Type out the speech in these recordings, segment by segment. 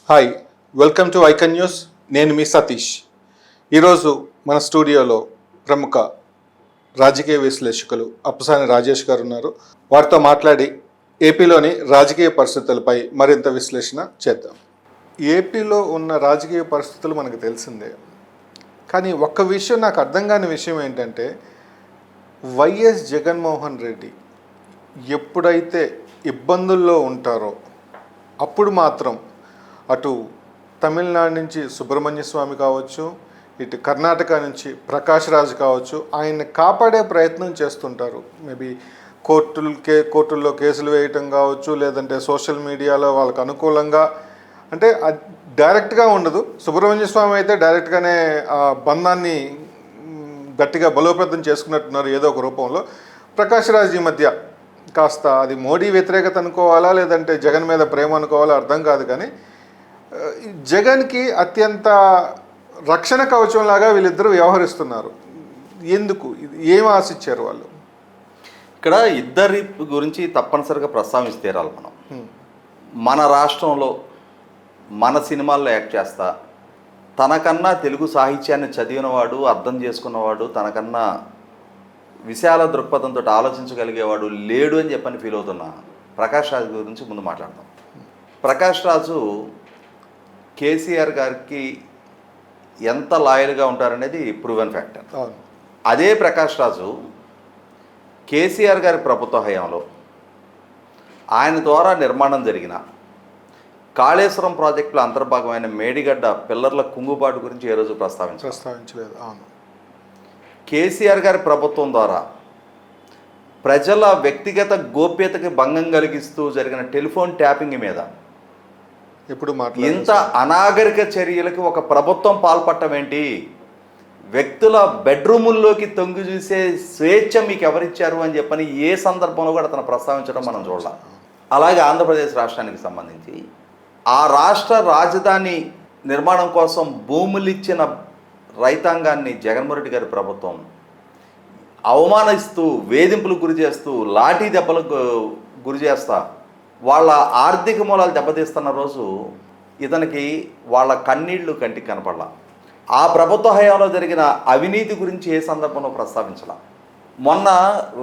Hi, welcome to icon news. నేను మీ సతీష్. ఈరోజు మన స్టూడియోలో ప్రముఖ రాజకీయ విశ్లేషకులు అప్పసాని రాజేష్ గారు ఉన్నారు. వారితో మాట్లాడి ఏపీలోని రాజకీయ పరిస్థితులపై మరింత విశ్లేషణ చేద్దాం. ఏపీలో ఉన్న రాజకీయ పరిస్థితులు మనకు తెలిసిందే. కానీ ఒక్క విషయం నాకు అర్థం కాని విషయం ఏంటంటే, వైఎస్ జగన్మోహన్ రెడ్డి ఎప్పుడైతే ఇబ్బందుల్లో ఉంటారో అప్పుడు మాత్రం అటు తమిళనాడు నుంచి సుబ్రహ్మణ్య స్వామి కావచ్చు, ఇటు కర్ణాటక నుంచి ప్రకాష్ రాజ్ కావచ్చు, ఆయన్ని కాపాడే ప్రయత్నం చేస్తుంటారు. మేబీ కోర్టుల్లో కేసులు వేయటం కావచ్చు, లేదంటే సోషల్ మీడియాలో వాళ్ళకు అనుకూలంగా, అంటే డైరెక్ట్గా ఉండదు. సుబ్రహ్మణ్య స్వామి అయితే డైరెక్ట్గానే ఆ బంధాన్ని గట్టిగా బలోపేతం చేసుకున్నట్టున్నారు ఏదో ఒక రూపంలో. ప్రకాష్ రాజ్ ఈ మధ్య కాస్త అది మోడీ వ్యతిరేకత అనుకోవాలా, లేదంటే జగన్ మీద ప్రేమ అనుకోవాలా అర్థం కాదు. కానీ జగన్కి అత్యంత రక్షణ కవచంలాగా వీళ్ళిద్దరూ వ్యవహరిస్తున్నారు. ఎందుకు? ఏం ఆశించారు వాళ్ళు? ఇక్కడ ఇద్దరి గురించి తప్పనిసరిగా ప్రస్తావించి తీరాలి మనం. మన రాష్ట్రంలో మన సినిమాల్లో యాక్ట్ చేస్తా, తనకన్నా తెలుగు సాహిత్యాన్ని చదివినవాడు, అర్థం చేసుకున్నవాడు, తనకన్నా విశాల దృక్పథంతో ఆలోచించగలిగేవాడు లేడు అని చెప్పని ఫీల్ అవుతున్నా ప్రకాష్ రాజు గురించి ముందు మాట్లాడతాం. ప్రకాష్ రాజు కేసీఆర్ గారికి ఎంత లాయల్గా ఉంటారనేది ప్రూవెన్ ఫ్యాక్టర్. అదే ప్రకాష్ రాజు కేసీఆర్ గారి ప్రభుత్వ హయాంలో ఆయన ద్వారా నిర్మాణం జరిగిన కాళేశ్వరం ప్రాజెక్టులో అంతర్భాగమైన మేడిగడ్డ పిల్లర్ల కుంగుబాటు గురించి ఏ రోజు ప్రస్తావించలేదు. కేసీఆర్ గారి ప్రభుత్వం ద్వారా ప్రజల వ్యక్తిగత గోప్యతకి భంగం కలిగిస్తూ జరిగిన టెలిఫోన్ ట్యాపింగ్ మీద ఎప్పుడు ఇంత అనాగరిక చర్యలకి ఒక ప్రభుత్వం పాల్పడటం ఏంటి? వ్యక్తుల బెడ్రూముల్లోకి తొంగి చూసే స్వేచ్ఛ మీకు ఎవరిచ్చారు అని చెప్పని ఏ సందర్భంలో కూడా అతను ప్రస్తావించడం మనం చూడాలి. అలాగే ఆంధ్రప్రదేశ్ రాష్ట్రానికి సంబంధించి ఆ రాష్ట్ర రాజధాని నిర్మాణం కోసం భూములు ఇచ్చిన రైతాంగాన్ని జగన్మోహన్ రెడ్డి గారి ప్రభుత్వం అవమానిస్తూ, వేధింపులకు గురి చేస్తూ, లాఠీ దెబ్బలకు గురి చేస్తా వాళ్ళ ఆర్థిక మూలాలు దెబ్బతీస్తున్న రోజు ఇతనికి వాళ్ళ కన్నీళ్లు కంటికి కనపడలా. ఆ ప్రభుత్వ హయాంలో జరిగిన అవినీతి గురించి ఏ సందర్భంలో ప్రస్తావించాల. మొన్న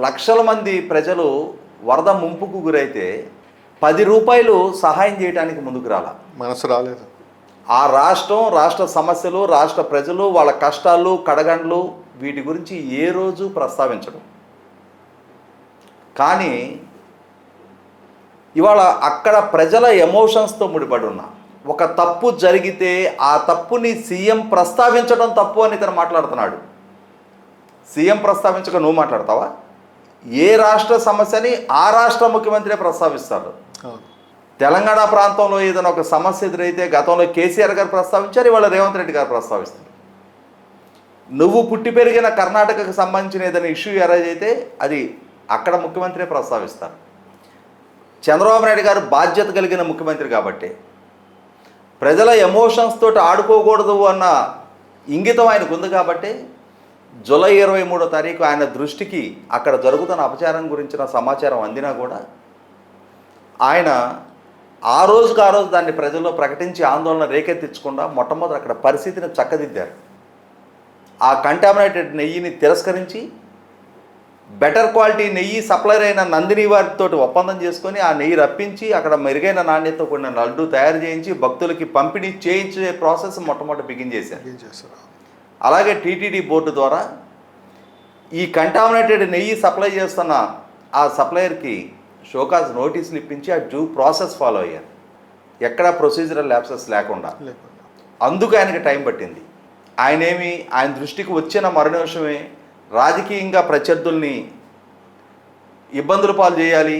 లక్షల మంది ప్రజలు వరద ముంపుకు గురైతే 10 రూపాయలు సహాయం చేయడానికి ముందుకు మనసు రాలేదు. ఆ రాష్ట్ర సమస్యలు, రాష్ట్ర ప్రజలు, వాళ్ళ కష్టాలు, కడగండ్లు వీటి గురించి ఏ రోజు ప్రస్తావించడం. కానీ ఇవాళ అక్కడ ప్రజల ఎమోషన్స్తో ముడిపడి ఉన్న ఒక తప్పు జరిగితే ఆ తప్పుని సీఎం ప్రస్తావించడం తప్పు అని ఇతను మాట్లాడుతున్నాడు. సీఎం ప్రస్తావించక నువ్వు మాట్లాడతావా? ఏ రాష్ట్ర సమస్యని ఆ రాష్ట్ర ముఖ్యమంత్రి ప్రస్తావిస్తారు. తెలంగాణ ప్రాంతంలో ఏదైనా ఒక సమస్య ఎదురైతే గతంలో కేసీఆర్ గారు ప్రస్తావించారు, ఇవాళ రేవంత్ రెడ్డి గారు ప్రస్తావిస్తారు. నువ్వు పుట్టి పెరిగిన కర్ణాటకకు సంబంధించిన ఏదైనా ఇష్యూ ఎరైజ్ అయితే అది అక్కడ ముఖ్యమంత్రి ప్రస్తావిస్తారు. చంద్రబాబు నాయుడు గారు బాధ్యత కలిగిన ముఖ్యమంత్రి కాబట్టి ప్రజల ఎమోషన్స్ తోటి ఆడుకోకూడదు అన్న ఇంగితం ఆయనకు ఉంది కాబట్టి జూలై 23వ తారీఖు ఆయన దృష్టికి అక్కడ జరుగుతున్న అపచారం గురించిన సమాచారం అందినా కూడా ఆయన ఆ రోజు దాన్ని ప్రజల్లో ప్రకటించి ఆందోళన రేకెత్తించకుండా మొట్టమొదటి అక్కడ పరిస్థితిని చక్కదిద్దారు. ఆ కంటామినేటెడ్ నెయ్యిని తిరస్కరించి బెటర్ క్వాలిటీ నెయ్యి సప్లైర్ అయిన నందిని వారితో ఒప్పందం చేసుకొని ఆ నెయ్యి రప్పించి అక్కడ మెరుగైన నాణ్యతతో కూడిన లడ్డు తయారు చేయించి భక్తులకి పంపిణీ చేయించే ప్రాసెస్ మొట్టమొదటి బిగిన్ చేశారు. అలాగే టీటీడీ బోర్డు ద్వారా ఈ కంటామినేటెడ్ నెయ్యి సప్లై చేస్తున్న ఆ సప్లయర్కి షోకాజ్ నోటీసులు ఇప్పించి ఆ డ్యూ ప్రాసెస్ ఫాలో అయ్యారు, ఎక్కడా ప్రొసీజరల్ ల్యాప్సెస్ లేకుండా. అందుకు ఆయనకి టైం పట్టింది. ఆయన దృష్టికి వచ్చిన మరునిమిషమే రాజకీయంగా ప్రత్యర్థుల్ని ఇబ్బందుల పాలు చేయాలి,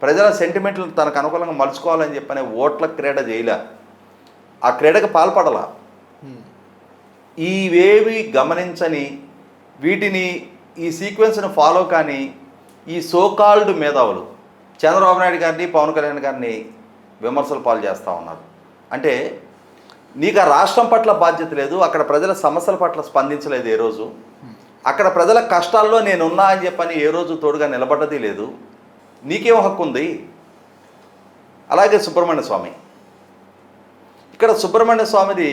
ప్రజల సెంటిమెంట్లు తనకు అనుకూలంగా మలుచుకోవాలని చెప్పనే ఓట్ల క్రీడ చేయలే, ఆ క్రీడకు పాల్పడలా. ఇవేవి గమనించని వీటిని ఈ సీక్వెన్స్ని ఫాలో కానీ ఈ సోకాల్డ్ మేధావులు చంద్రబాబు నాయుడు గారిని, పవన్ కళ్యాణ్ గారిని విమర్శలు పాలు చేస్తూ ఉన్నారు. అంటే నీకు ఆ రాష్ట్రం పట్ల బాధ్యత లేదు, అక్కడ ప్రజల సమస్యల పట్ల స్పందించలేదు ఏ రోజు, అక్కడ ప్రజల కష్టాల్లో నేనున్నా అని చెప్పని ఏ రోజు తోడుగా నిలబడ్డది లేదు, నీకేం హక్కు ఉంది? అలాగే సుబ్రహ్మణ్య స్వామి ఇక్కడ సుబ్రహ్మణ్య స్వామిది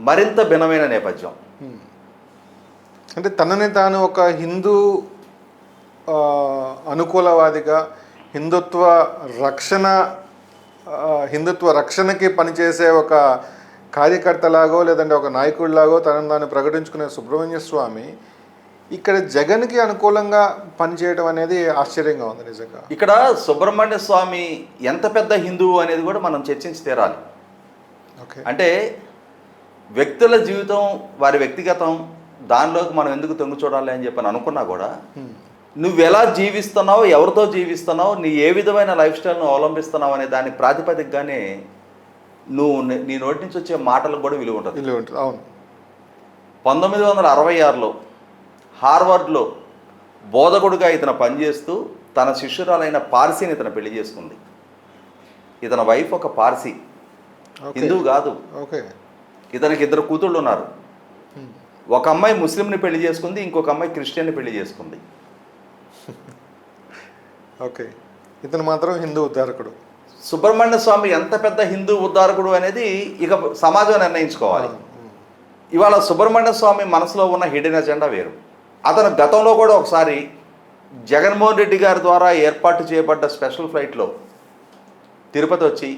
మరింత భిన్నమైన నేపథ్యం. అంటే తనని తాను ఒక హిందూ అనుకూలవాదిగా హిందుత్వ రక్షణ హిందుత్వ రక్షణకి పనిచేసే ఒక కార్యకర్తలాగో లేదంటే ఒక నాయకుడిలాగో తనను తాను ప్రకటించుకునే సుబ్రహ్మణ్య స్వామి ఇక్కడ జగన్కి అనుకూలంగా పనిచేయడం అనేది ఆశ్చర్యంగా ఉంది నిజంగా. ఇక్కడ సుబ్రహ్మణ్య స్వామి ఎంత పెద్ద హిందువు అనేది కూడా మనం చర్చించి తీరాలి. ఓకే, అంటే వ్యక్తుల జీవితం వారి వ్యక్తిగతం దానిలోకి మనం ఎందుకు తొంగి చూడాలి అని చెప్పని అనుకున్నా కూడా నువ్వు ఎలా జీవిస్తున్నావు, ఎవరితో జీవిస్తున్నావు, నీ ఏ విధమైన లైఫ్ స్టైల్ను అవలంబిస్తున్నావు అనే దాని ప్రాతిపదికగానే నువ్వు నీ నోటి నుంచి వచ్చే మాటలకు కూడా విలువ ఉంటుంది. అవును. 1966లో హార్వర్డ్లో బోధకుడుగా ఇతను పనిచేస్తూ తన శిష్యురాలైన పార్సీని ఇతను పెళ్లి చేసుకుంది. ఇతని వైఫ్ ఒక పార్సీ, హిందువు కాదు. ఓకే, ఇతనికి 2 కూతుళ్ళు ఉన్నారు. ఒక అమ్మాయి ముస్లింని పెళ్లి చేసుకుంది, ఇంకొక అమ్మాయి క్రిస్టియన్ని పెళ్లి చేసుకుంది. ఓకే, ఇతను మాత్రం హిందూ ఉద్ధారకుడు. సుబ్రహ్మణ్య స్వామి ఎంత పెద్ద హిందూ ఉద్ధారకుడు అనేది ఇక సమాజం నిర్ణయించుకోవాలి. ఇవాళ సుబ్రహ్మణ్య స్వామి మనసులో ఉన్న హిడెన్ ఎజెండా వేరు. అతను గతంలో కూడా ఒకసారి జగన్మోహన్ రెడ్డి గారి ద్వారా ఏర్పాటు చేయబడ్డ స్పెషల్ ఫ్లైట్లో తిరుపతి వచ్చి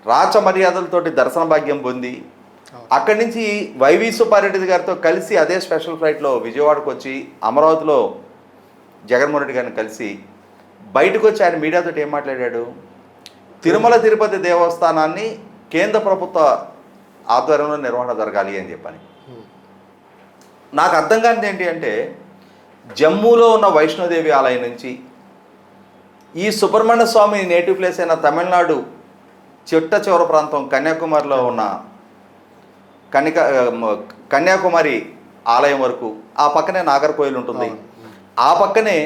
రాచ మర్యాదలతోటి దర్శన భాగ్యం పొంది అక్కడి నుంచి వైవి సుబ్బారెడ్డి గారితో కలిసి అదే స్పెషల్ ఫ్లైట్లో విజయవాడకు వచ్చి అమరావతిలో జగన్మోహన్ రెడ్డి గారిని కలిసి బయటకు వచ్చి ఆయన మీడియాతో ఏం మాట్లాడాడు? తిరుమల తిరుపతి దేవస్థానాన్ని కేంద్ర ప్రభుత్వ ఆధ్వర్యంలో నిర్వహణ జరగాలి అని చెప్పని. నాకు అర్థం కానిది ఏంటి అంటే జమ్మూలో ఉన్న వైష్ణోదేవి ఆలయం నుంచి ఈ సుబ్రహ్మణ్య స్వామి నేటివ్ ప్లేస్ అయిన తమిళనాడు చిట్ట చివర ప్రాంతం కన్యాకుమారిలో ఉన్న కన్యాకుమారి ఆలయం వరకు ఆ పక్కనే నాగర్కోయిల్ ఉంటుంది. ఆ పక్కనే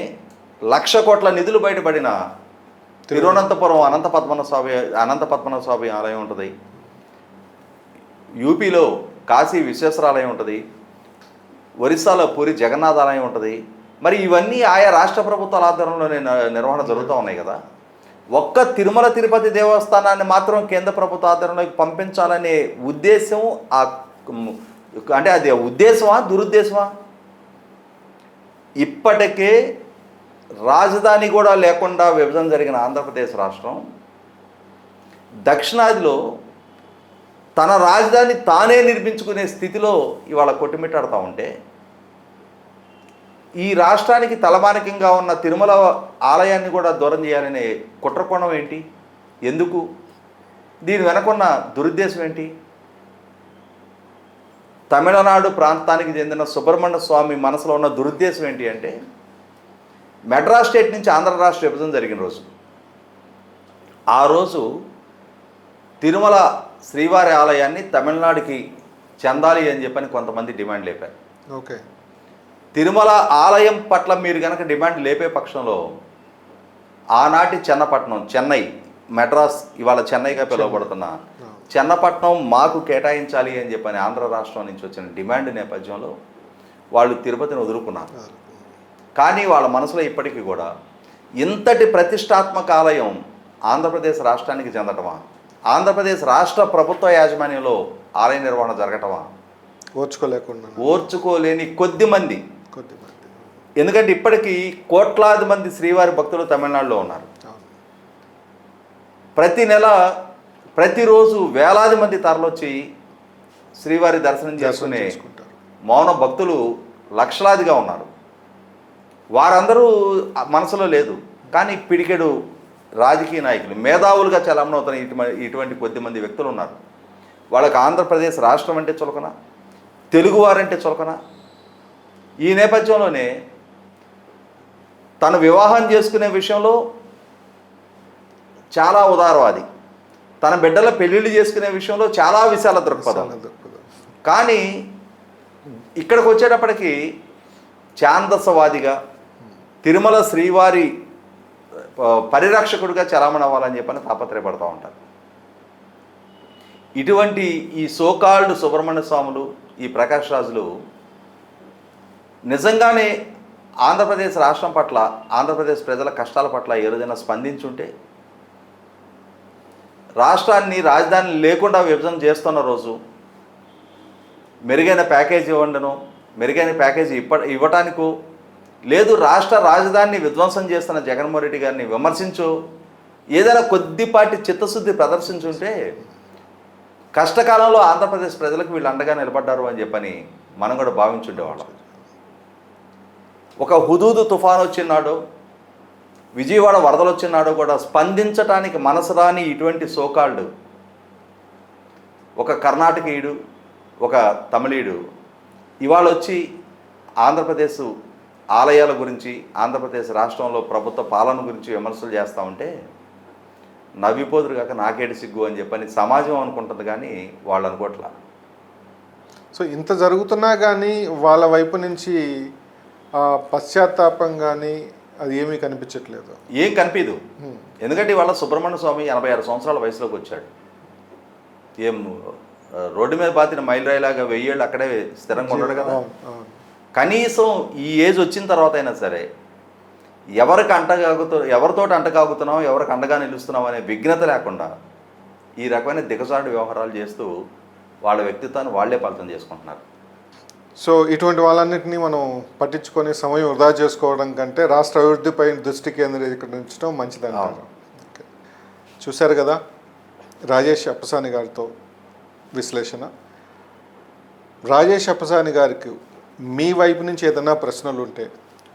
1,00,000 కోట్ల నిధులు బయటపడిన తిరువనంతపురం అనంత పద్మనాభ స్వామి ఆలయం ఉంటుంది. యూపీలో కాశీ విశ్వేశ్వరాలయం ఉంటుంది. ఒరిస్సాలో పూరి జగన్నాథ్ ఆలయం ఉంటుంది. మరి ఇవన్నీ ఆయా రాష్ట్ర ప్రభుత్వాల ఆధ్వర్యంలోనే నిర్వహణ జరుగుతూ ఉన్నాయి కదా. ఒక్క తిరుమల తిరుపతి దేవస్థానాన్ని మాత్రం కేంద్ర ప్రభుత్వ ఆధ్వర్యంలోకి పంపించాలనే ఉద్దేశం అంటే అది ఉద్దేశమా దురుద్దేశమా? ఇప్పటికే రాజధాని కూడా లేకుండా విభజన జరిగిన ఆంధ్రప్రదేశ్ రాష్ట్రం దక్షిణాదిలో తన రాజధాని తానే నిర్మించుకునే స్థితిలో ఇవాళ కొట్టుమిట్టాడుతూ ఉంటే ఈ రాష్ట్రానికి తలమానికంగా ఉన్న తిరుమల ఆలయాన్ని కూడా దూరం చేయాలనే కుట్రకోణం ఏంటి? ఎందుకు? దీని వెనకున్న దురుద్దేశం ఏంటి? తమిళనాడు ప్రాంతానికి చెందిన సుబ్రహ్మణ్య స్వామి మనసులో ఉన్న దురుద్దేశం ఏంటి అంటే మెడ్రాస్ స్టేట్ నుంచి ఆంధ్ర రాష్ట్ర విభజన జరిగిన రోజు ఆ రోజు తిరుమల శ్రీవారి ఆలయాన్ని తమిళనాడుకి చెందాలి అని చెప్పని కొంతమంది డిమాండ్ లేపారు. ఓకే, తిరుమల ఆలయం పట్ల మీరు కనుక డిమాండ్ లేపే పక్షంలో ఆనాటి చెన్నపట్నం, చెన్నై, మెడ్రాస్ ఇవాళ చెన్నైగా పిలువబడుతున్న చెన్నపట్నం మాకు కేటాయించాలి అని చెప్పని ఆంధ్ర రాష్ట్రం నుంచి వచ్చిన డిమాండ్ నేపథ్యంలో వాళ్ళు తిరుపతిని వదులుకున్నారు. కానీ వాళ్ళ మనసులో ఇప్పటికీ కూడా ఇంతటి ప్రతిష్టాత్మక ఆలయం ఆంధ్రప్రదేశ్ రాష్ట్రానికి చెందటమా, ఆంధ్రప్రదేశ్ రాష్ట్ర ప్రభుత్వ యాజమాన్యంలో ఆలయ నిర్వహణ జరగటమా ఓర్చుకోలేని కొద్ది మంది. ఎందుకంటే ఇప్పటికీ కోట్లాది మంది శ్రీవారి భక్తులు తమిళనాడులో ఉన్నారు. ప్రతి నెల ప్రతిరోజు వేలాది మంది తరలొచ్చి శ్రీవారి దర్శనం చేసుకునే మౌన భక్తులు లక్షలాదిగా ఉన్నారు. వారందరూ మనసులో లేదు. కానీ పిడికెడు రాజకీయ నాయకులు మేధావులుగా చలామణవుతున్న ఇటువంటి కొద్దిమంది వ్యక్తులు ఉన్నారు. వాళ్ళకి ఆంధ్రప్రదేశ్ రాష్ట్రం అంటే చులకన, తెలుగువారంటే చులకన. ఈ నేపథ్యంలోనే తను వివాహం చేసుకునే విషయంలో చాలా ఉదారవాది, తన బిడ్డల పెళ్ళిళ్ళు చేసుకునే విషయంలో చాలా విశాల దృక్పథం. కానీ ఇక్కడికి వచ్చేటప్పటికి ఛాందసవాదిగా తిరుమల శ్రీవారి పరిరక్షకుడిగా చలామణి అవ్వాలని చెప్పని తాపత్రయపడుతూ ఉంటారు. ఇటువంటి ఈ సోకాల్డ్ సుబ్రహ్మణ్య స్వాములు, ఈ ప్రకాష్ రాజులు నిజంగానే ఆంధ్రప్రదేశ్ రాష్ట్రం పట్ల, ఆంధ్రప్రదేశ్ ప్రజల కష్టాల పట్ల ఏ రోజైనా స్పందించుంటే రాష్ట్రాన్ని రాజధాని లేకుండా విభజన చేస్తున్న రోజు మెరుగైన ప్యాకేజీ ఇవ్వండిను, మెరుగైన ప్యాకేజీ ఇవ్వటానికో, లేదు రాష్ట్ర రాజధానిని విధ్వంసం చేస్తున్న జగన్మోహన్ రెడ్డి గారిని విమర్శించు, ఏదైనా కొద్దిపాటి చిత్తశుద్ధి ప్రదర్శించుంటే కష్టకాలంలో ఆంధ్రప్రదేశ్ ప్రజలకు వీళ్ళు అండగా నిలబడ్డారు అని చెప్పని మనం కూడా భావించుండేవాళ్ళం. ఒక హుదూదు తుఫాను వచ్చినాడు, విజయవాడ వరదలు వచ్చినాడు కూడా స్పందించటానికి మనసు రాని ఇటువంటి సోకాళ్ళు ఒక కర్ణాటకీయుడు, ఒక తమిళీయుడు ఇవాళ వచ్చి ఆంధ్రప్రదేశ్ ఆలయాల గురించి, ఆంధ్రప్రదేశ్ రాష్ట్రంలో ప్రభుత్వ పాలన గురించి విమర్శలు చేస్తూ ఉంటే నవ్విపోదురు కాక నాకేడు సిగ్గు అని చెప్పని సమాజం అనుకుంటుంది, కానీ వాళ్ళు అనుకోవట్లా. సో ఇంత జరుగుతున్నా కానీ వాళ్ళ వైపు నుంచి పశ్చాత్తాపం కానీ అది ఏమీ కనిపించట్లేదు. ఏం కనిపించదు. ఎందుకంటే ఇవాళ సుబ్రహ్మణ్య స్వామి 86 సంవత్సరాల వయసులోకి వచ్చాడు. ఏం రోడ్డు మీద బాతిన మైలురాయిలాగా 1000 ఏళ్ళు అక్కడే స్థిరంగా ఉన్నాడు కదా. కనీసం ఈ ఏజ్ వచ్చిన తర్వాత అయినా సరే ఎవరితోటి అంటగాగుతున్నాం, ఎవరికి అండగా నిలుస్తున్నాం అనే విఘ్నత లేకుండా ఈ రకమైన దిగజారుడు వ్యవహారాలు చేస్తూ వాళ్ళ వ్యక్తిత్వాన్ని వాళ్లే పలతం చేసుకుంటున్నారు. సో ఇటువంటి వాళ్ళన్నింటినీ మనం పట్టించుకొని సమయం వృధా చేసుకోవడం కంటే రాష్ట్ర అభివృద్ధిపై దృష్టి కేంద్రీకరించడం మంచిదంటారు. చూశారు కదా రాజేష్ అప్పసాని గారితో విశ్లేషణ. రాజేష్ అప్పసాని గారికి మీ వైపు నుంచి ఏదైనా ప్రశ్నలు ఉంటే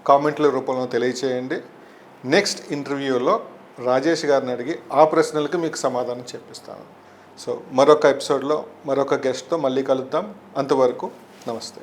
కామెంట్ల రూపంలో తెలియచేయండి. నెక్స్ట్ ఇంటర్వ్యూలో రాజేష్ గారిని అడిగి ఆ ప్రశ్నలకు మీకు సమాధానం చెప్పిస్తాను. సో మరొక ఎపిసోడ్లో మరొక గెస్ట్తో మళ్ళీ కలుద్దాం. అంతవరకు నమస్తే.